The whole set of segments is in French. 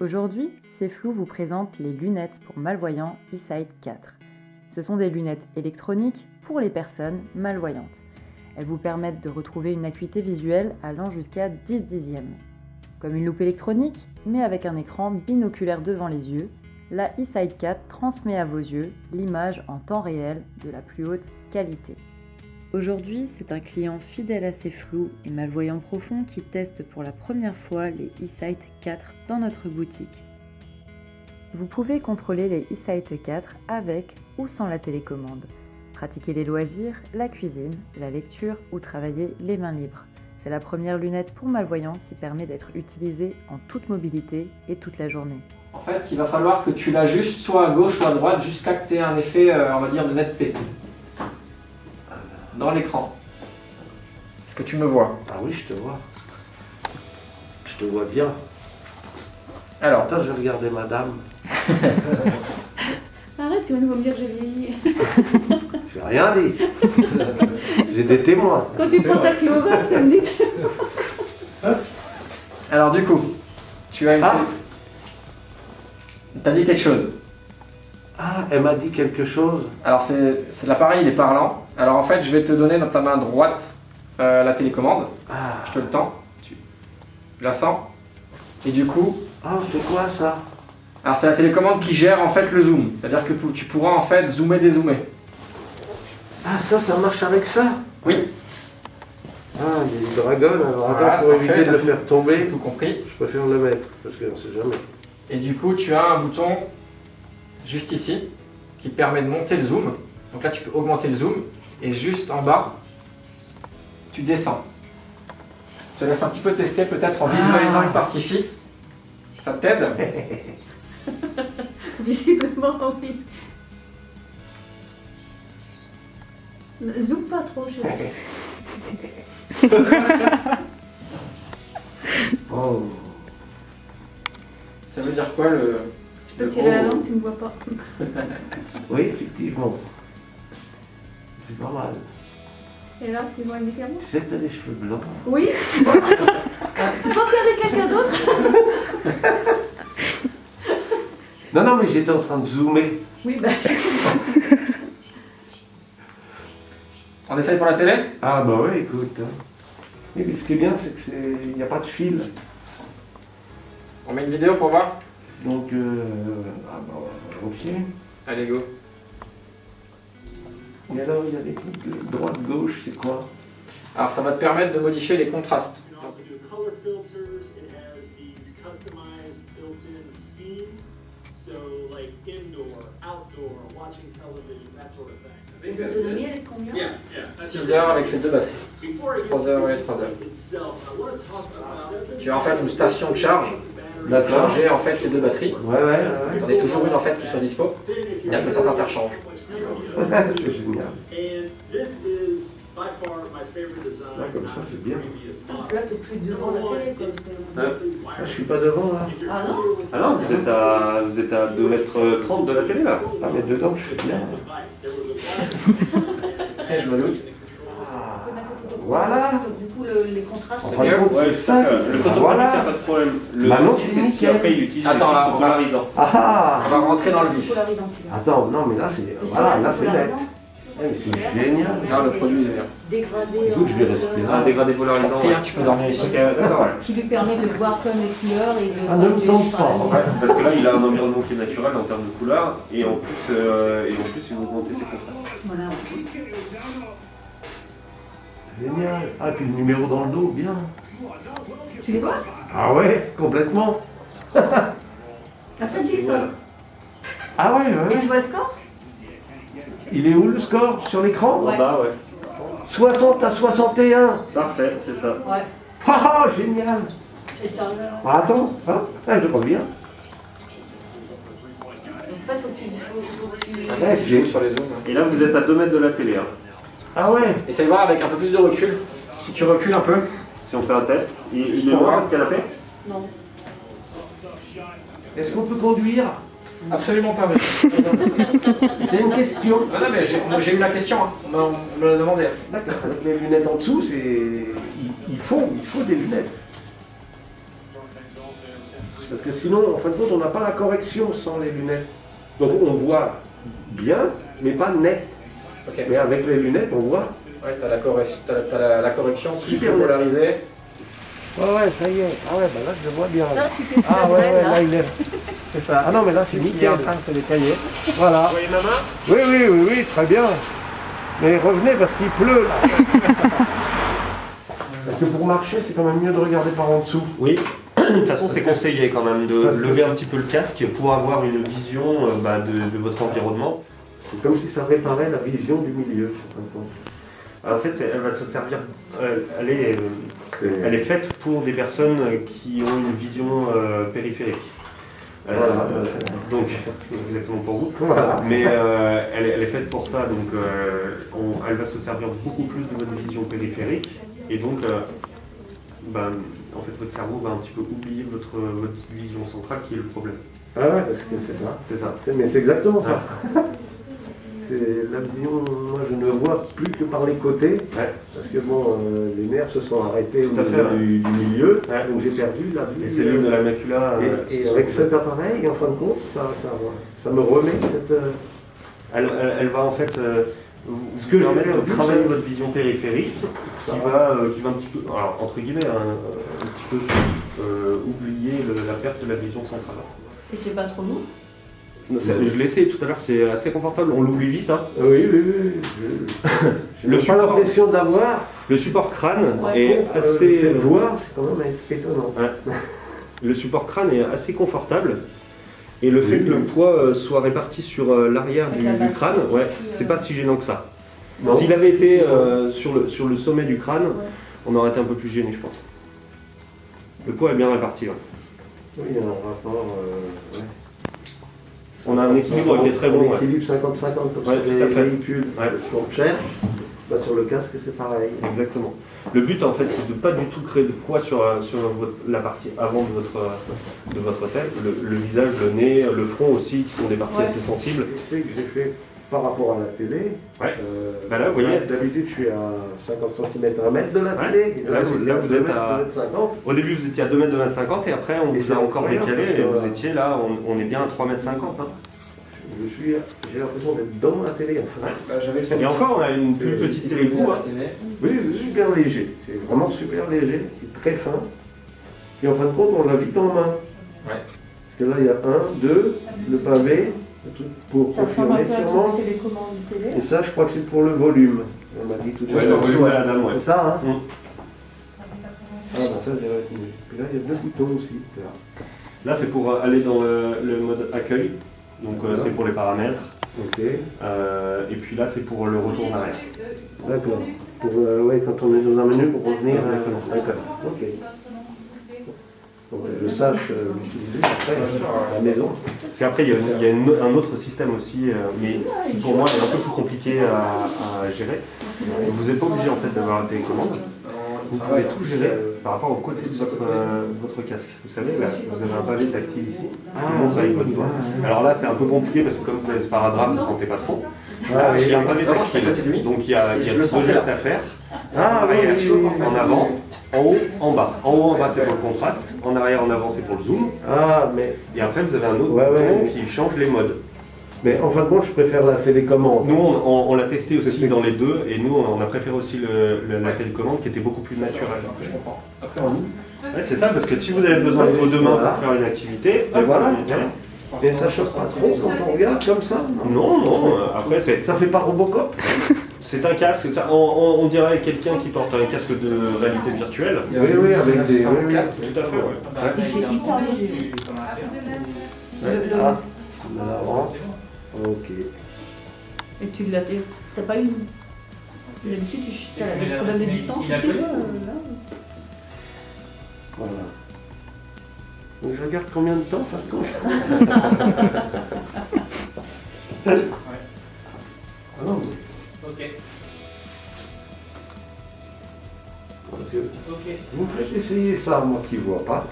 Aujourd'hui, Ceflou vous présente les lunettes pour malvoyants eSight 4. Ce sont des lunettes électroniques pour les personnes malvoyantes. Elles vous permettent de retrouver une acuité visuelle allant jusqu'à 10 dixièmes. Comme une loupe électronique, mais avec un écran binoculaire devant les yeux, la eSight 4 transmet à vos yeux l'image en temps réel de la plus haute qualité. Aujourd'hui, c'est un client fidèle à Ceflou et malvoyant profond qui teste pour la première fois les eSight 4 dans notre boutique. Vous pouvez contrôler les eSight 4 avec ou sans la télécommande, pratiquer les loisirs, la cuisine, la lecture ou travailler les mains libres. C'est la première lunette pour malvoyants qui permet d'être utilisée en toute mobilité et toute la journée. En fait, il va falloir que tu l'ajustes soit à gauche ou à droite jusqu'à que tu aies un effet, on va dire, de netteté dans l'écran. Est-ce que tu me vois? Ah oui, je te vois. Je te vois bien. Alors, Attends, je vais regarder madame. Arrête, tu vas nous me dire que j'ai vieilli. J'ai rien dit. J'ai des témoins. Quand tu prends ta clé au vert, tu me dis. alors du coup, tu as une... Ah. T'as dit quelque chose. Ah, elle m'a dit quelque chose. Alors c'est l'appareil, il est parlant. Alors en fait, je vais te donner dans ta main droite la télécommande. Ah, Je te le tends. Tu la sens. Et du coup, ah c'est quoi ça? alors c'est la télécommande qui gère en fait le zoom. C'est-à-dire que tu pourras en fait zoomer, dézoomer. Ah, ça marche avec ça? Oui. Ah, il y a du dragon. Alors Voilà, attends, pour c'est parfait, éviter de le t'as faire tomber, Tout compris. je préfère le mettre, parce qu'on sait jamais. Et du coup, tu as un bouton juste ici qui permet de monter le zoom. Donc là, tu peux augmenter le zoom. Et juste en bas, tu descends. Je te laisse un petit peu tester peut-être en visualisant une partie fixe. Ça t'aide. Visiblement, oui. Zoom pas trop, chérie. Oh. Ça veut dire quoi le... Je peux tirer la lampe, tu me vois pas. Oui, effectivement. C'est pas mal. Et là, tu vois une différence? Tu sais que t'as des cheveux blancs. Oui. Tu penses qu'il y avait quelqu'un d'autre? Non, mais j'étais en train de zoomer. Oui, bah. On essaye pour la télé? Ah bah ouais, écoute. Hein. Mais ce qui est bien, c'est qu'il n'y a pas de fil. On met une vidéo pour voir? Donc, ah bah ok. Allez, go. Et alors, il y a des trucs droite-gauche, c'est quoi? Alors ça va te permettre de modifier les contrastes. You can also do color filters. It has these customized built-in scenes. So like indoor, outdoor, watching television, that sort of thing. L'autonomie, elle est de combien? Yeah. 6 heures avec les deux batteries. Before I get 3 heures to et the 3 heures. site itself, I want to talk about Tu as en fait une station de charge pour D'accord. charger en fait les deux batteries. Ouais. T'en as toujours une en fait qui soit dispo. Et après ça s'interchange. C'est génial. And this is by far my favorite design. Ouais, comme ça, c'est bien. Parce que là, t'es plus devant la télé, quoi. Ah, je suis pas devant là. Ah non? Ah non, vous êtes à 2,30 m de la télé là. Ah, mais dedans, je fais bien. Et je me doute. Voilà. Donc, du coup, les contrastes, En c'est fin de bien. compte, Ouais, c'est ça. le photographe, Voilà. il n'y a pas de problème. Le Bah non, souci, c'est c'est si nickel. après il utilise Attends, là, le on va- polarisant. Ah On ah. va rentrer dans le vif. Polarisant, tu vois. Attends, non, mais là, c'est. Et Voilà, celui-là, là, c'est net. polarisant. Eh, mais c'est génial. Non, le produit il est bien. Dégradé. Écoute, je vais respirer. Ah, dégradé polarisant. T'en prie, hein, tu peux dormir ici. Ok, d'accord, ouais. Qui lui permet de voir comme les couleurs et de. Ah, ne me tente pas. Ouais, parce que là, il a un environnement qui est naturel en termes de couleurs et en plus, il va augmenter ses contrastes. Voilà. Génial. Ah, puis le numéro dans le dos, bien. Tu les vois? Ah ouais, complètement. À cette distance. Ah ouais, Et ouais. tu vois le score? Il est où le score sur l'écran? Ouais. En bas, ouais. 60 à 61. Parfait, c'est ça. Ouais. Ah, génial. Et ça, Ah, attends, hein? Ah, je reviens. en fait, faut que tu. Ouais, j'ai- Sur les zooms. Et là, vous êtes à 2 mètres de la télé. Hein. Ah ouais. Essaye de voir avec un peu plus de recul. Si tu recules un peu. Si on fait un test, il est loin le canapé? Non. Est-ce qu'on peut conduire? Absolument pas. Mais... C'est une question. Non, mais j'ai eu la question. Hein. On me l'a demandé. D'accord. Avec les lunettes en dessous, c'est. Il faut des lunettes. Parce que sinon, en fin de compte, on n'a pas la correction sans les lunettes. Donc on voit bien, mais pas net. Ok. Mais avec les lunettes, on voit. Ouais, t'as la correction plus Super polarisée. Ouais, ça y est. Ah ouais, bah là, je le vois bien. Là, je suis Ah ouais, ouais, là, il est. C'est ça. Ah non, mais là, c'est Qui est nickel. en train de se décailler. Voilà. Vous voyez ma main? Oui, oui, oui, oui, très bien. Mais revenez parce qu'il pleut là. Parce que pour marcher, c'est quand même mieux de regarder par en dessous. Oui. De toute façon, c'est conseillé quand même de lever un petit peu le casque pour avoir une vision de votre environnement. C'est comme si ça réparait la vision du milieu. en fin de compte. En fait, elle va se servir. Elle est faite pour des personnes qui ont une vision périphérique. Voilà. Donc, exactement pour vous. Voilà. Mais elle est faite pour ça, donc elle va se servir beaucoup plus de votre vision périphérique. Et donc, en fait, votre cerveau va un petit peu oublier votre vision centrale qui est le problème. Ah ouais, parce que c'est ça. C'est ça. Mais c'est exactement ça. C'est la vision, moi je ne vois plus que par les côtés. Ouais. Parce que bon, les nerfs se sont arrêtés Tout à au fait, niveau ouais. du milieu. Ouais. Donc j'ai perdu la vue. Les cellules de la macula. Et avec cet appareil, en fin de compte, ça me remet cette. Elle va en fait Ce vous que j'ai permettre de perdu, travailler ça. votre vision périphérique qui va un petit peu, alors, entre guillemets, un petit peu oublier la perte de la vision centrale. Et c'est pas trop lourd? Je l'ai essayé tout à l'heure, c'est assez confortable, on l'oublie vite. Hein. Oui, oui, oui. Je Le n'ai pas support. l'impression d'avoir. Le support crâne Ouais. est assez. Le voir, c'est quand même étonnant. Le support crâne est assez confortable. Et le fait Oui, que le oui. poids soit réparti sur l'arrière Avec du la base crâne, aussi, ouais, c'est pas si gênant que ça. Non. S'il avait été sur le sommet du crâne, Ouais. on aurait été un peu plus gêné, je pense. Le poids est bien réparti. Ouais. Oui, il y a un rapport. Ouais. On a un équilibre qui est très bon. Un Ouais. équilibre 50-50 comme Ouais, sur tout à les fait. véhicules. Ouais. Sur cher, bah, sur le casque, c'est pareil. Exactement. Le but, en fait, c'est de ne pas du tout créer de poids sur la partie avant de votre tête. Le visage, le nez, le front aussi, qui sont des parties Ouais. assez sensibles. Je sais que j'ai fait par rapport à la télé. Ouais. Bah là, vous voyez. D'habitude, je suis à 50 cm, 1 mètre de la Ouais. télé. Et Là, vous êtes à- 2,50 Au début, vous étiez à 2,50 m et après, on Et vous c'est a encore incroyable, décalé parce et que- vous étiez là, on est bien à 3,50 m. Hein. J'ai l'impression d'être dans la télé. Enfin. Ouais. Et encore, on a une plus petite télé que vous. Hein. Oui, c'est super léger. C'est vraiment super léger. C'est très fin. Puis en fin de compte, on l'a vite en main. Ouais. Parce que là, il y a 1, 2, le pavé, le truc pour Ça ressemble un confirmer peu à sûrement. une télécommande de télé. Et ça, je crois que c'est pour le volume. On m'a dit tout à Ouais, le l'heure. volume de la dame, ouais. C'est ça, hein Mm. Ah, bah ça, j'ai retenu. Puis là, il y a 2 boutons aussi. Là. Là, c'est pour aller dans le mode accueil. Donc, c'est pour les paramètres. Ok, Et puis là, c'est pour le retour en arrière. d'accord. Pour, ouais, quand on est dans un menu, pour revenir. Exactement. D'accord, ok. Pour que je sache l'utiliser après à la maison. Parce qu'après, il y a un autre système aussi, mais qui pour moi est un peu plus compliqué à gérer. Vous n'êtes pas obligé en fait d'avoir des commandes. Vous pouvez tout gérer par rapport au côté de votre casque. Vous savez, là, vous avez un pavé tactile ici. Qui montre avec votre doigt. Alors là, c'est un peu compliqué parce que comme vous avez ce sparadrap, vous ne sentez pas trop. Ah, Il y a un oui. pavé tactile. Donc il y a Je deux le sentais, gestes là. à faire. Ah, oui, Arrière, oui, oui, oui. en avant, en haut, en bas. En haut, en bas, c'est pour le contraste. En arrière, en avant, c'est pour le zoom. Ah, mais, Et après, vous avez un autre Ouais, bouton ouais. qui change les modes. mais en fin de compte, je préfère la télécommande. Nous, on l'a testé aussi C'est- dans les deux, et nous, on a préféré aussi la télécommande qui était beaucoup plus naturelle. Je comprends. Après, on ouvre. Ouais, c'est ça, parce que si vous avez besoin de vos deux mains Voilà. pour faire une activité, Et hop, voilà. voilà. Mais ça choque pas trop quand on regarde comme ça. Non, non, après, Ça fait pas Robocop. c'est un casque, on dirait quelqu'un qui porte un casque de réalité virtuelle. Oui, oui, avec des. Oui, oui. Tout à fait, ouais. Il fait hyper léger. Le- Ah, marrant. Ok. Et tu l'as. T'as pas une. D'habitude, t'as des problèmes de distance aussi, là, Voilà. Donc je regarde combien de temps ça compte. Ah non, mais Ok. parce que vous me faites essayer ça, moi qui vois pas.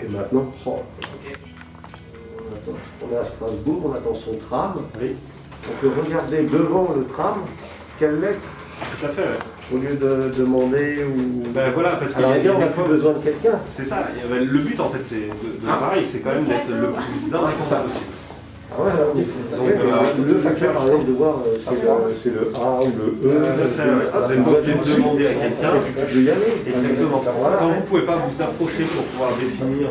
Et maintenant, oh, on est à Strasbourg, on attend son tram. Oui, On peut regarder devant le tram quelle lettre. tout à fait, ouais. Au lieu de demander ou... Ben voilà, parce que À la rigueur, on des a fois, plus besoin de quelqu'un. c'est ça. Le but en fait, c'est de l'appareil, c'est quand même d'être le plus indépendant possible. Ah ouais, on est Donc, le facteur, par exemple, de voir c'est le A ou le E. Vous êtes obligé de demander à quelqu'un. De y aller. Exactement. Voilà. Quand vous ne pouvez pas vous approcher pour pouvoir définir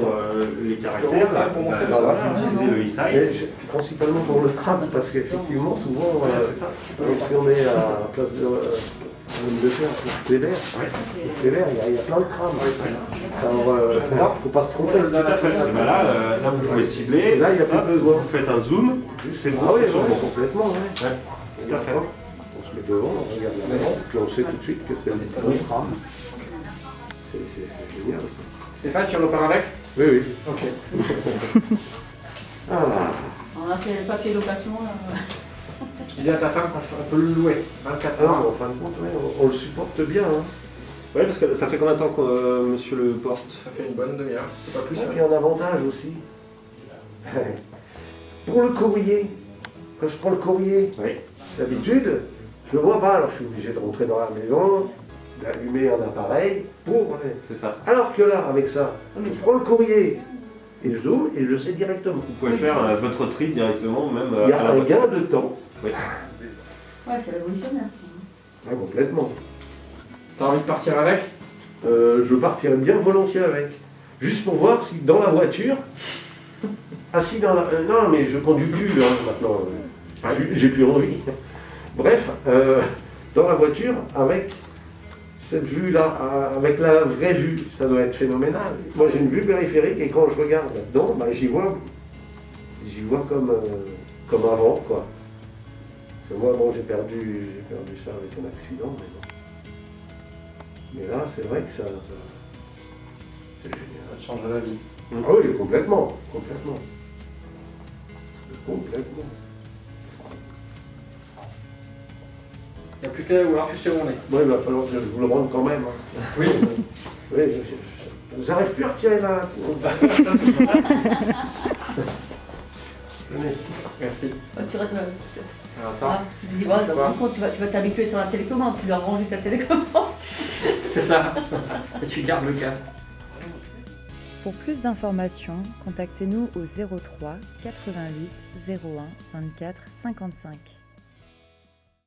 les caractères, vous utilisez le Et e-sight. c'est principalement pour le crâne, parce qu'effectivement, souvent, Voilà, c'est ça. si on est à la place de fer, sur Cléber, il y a plein de crânes. Alors, faut pas se tromper. Tout à fait. Et ben là, vous pouvez cibler. Et là, il n'y a plus Hop, besoin. vous faites un zoom, c'est bon. Ah oui, c'est bon. complètement, ouais. Tout à fait. On se met devant, on regarde l'avant, puis on sait tout de suite que c'est le bon crâne. C'est génial. Stéphane, tu repars avec? Oui, oui. Ok. Ah, On a fait le papier location. Je disais à ta femme qu'on peut le louer 24 alors, heures. en fin de compte, ouais, on le supporte bien. Hein. Oui, parce que ça fait combien de temps que monsieur le porte? Ça fait une bonne demi-heure, si c'est pas plus. Et puis un avantage aussi. Pour le courrier, quand je prends le courrier, Oui. d'habitude, je ne le vois pas, alors je suis obligé de rentrer dans la maison, d'allumer un appareil pour... C'est ça. Alors que là, avec ça, je prends le courrier et je zoome et je sais directement. Vous pouvez faire votre tri directement, même Il y a à la un boîte. gain de temps. Oui. Ouais, c'est révolutionnaire. Ah, complètement. T'as envie de partir avec? Je partirais bien volontiers avec. Juste pour voir si dans la voiture, assis dans la... non, mais je conduis plus hein, maintenant. Enfin, j'ai plus envie. Bref, dans la voiture, avec cette vue-là, avec la vraie vue, ça doit être phénoménal. Moi, j'ai une vue périphérique et quand je regarde là-dedans, bah, j'y vois comme avant, quoi. Parce que moi, bon, j'ai perdu ça avec un accident, mais bon. Mais là, c'est vrai que ça c'est génial. Ça te change la vie. Ah oui, complètement. Complètement. Il n'y a plus qu'à voir plus où on est. Bon, il va falloir que je vous le rende quand même. Hein. Oui. Oui, j'arrive plus à retirer la... Tenez. Merci. Tu restes là. Attends. Ah, tu te dis, ouais, dans le compte, tu vas t'habituer sur la télécommande, tu leur rends juste la télécommande. C'est ça. Et tu gardes le casque. Pour plus d'informations, contactez-nous au 03 88 01 24 55.